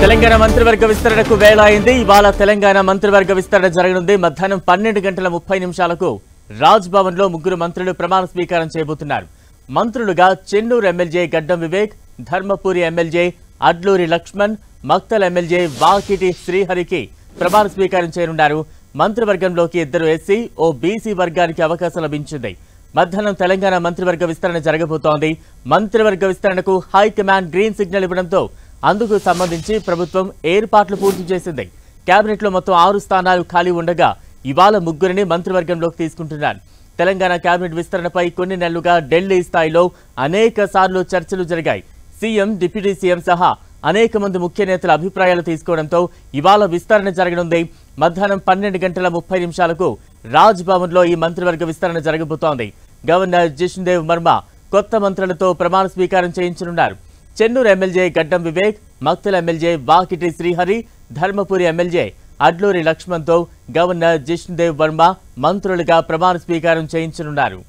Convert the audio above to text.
తెలంగాణ మంత్రివర్గ విస్తరణకు వేళ అయింది. ఇవాళ తెలంగాణ మంత్రివర్గ విస్తరణ జరగనుంది. మధ్యాహ్నం 12:30 రాజ్ భవన్ లో ముగ్గురు మంత్రులు ప్రమాణ స్వీకారం చేయబోతున్నారు. మంత్రులుగా Chennur MLA Gaddam Vivek, Dharmapuri MLA Adluri Laxman, Makthal MLA Vakiti శ్రీహరికి ప్రమాణ స్వీకారం చేయనున్నారు. మంత్రివర్గంలోకి 2 ఎస్సీ, ఓ బీసీ వర్గానికి అవకాశం లభించింది. మధ్యాహ్నం తెలంగాణ మంత్రివర్గ విస్తరణ జరగబోతోంది. మంత్రివర్గ విస్తరణకు హైకమాండ్ గ్రీన్ సిగ్నల్ ఇవ్వడంతో అందుకు సంబంధించి ప్రభుత్వం ఏర్పాట్లు పూర్తి చేసింది. కేబినెట్ లో మొత్తం 6 స్థానాలు ఖాళీ ఉండగా ఇవాళ ముగ్గురిని మంత్రివర్గంలోకి తీసుకుంటున్నారు. తెలంగాణ కేబినెట్ విస్తరణపై కొన్ని నెలలుగా ఢిల్లీ స్థాయిలో అనేక సార్లు చర్చలు జరిగాయి. సీఎం, డిప్యూటీ సీఎం సహా అనేక మంది ముఖ్య నేతల అభిప్రాయాలు తీసుకోవడంతో ఇవాళ విస్తరణ జరగనుంది. మధ్యాహ్నం 12:30 రాజ్ భవన్ లో ఈ మంత్రివర్గ విస్తరణ జరగబోతోంది. గవర్నర్ జిష్ణుదేవ్ వర్మ కొత్త మంత్రులతో ప్రమాణ స్వీకారం చేయించనున్నారు. Chennur MLA Gaddam Vivek, Makthal MLA Vakiti Srihari, Dharmapuri MLA Adluri లక్ష్మణ్తో గవర్నర్ జిష్ణుదేవ్ వర్మ మంత్రులుగా ప్రమాణ స్వీకారం చేయించనున్నారు.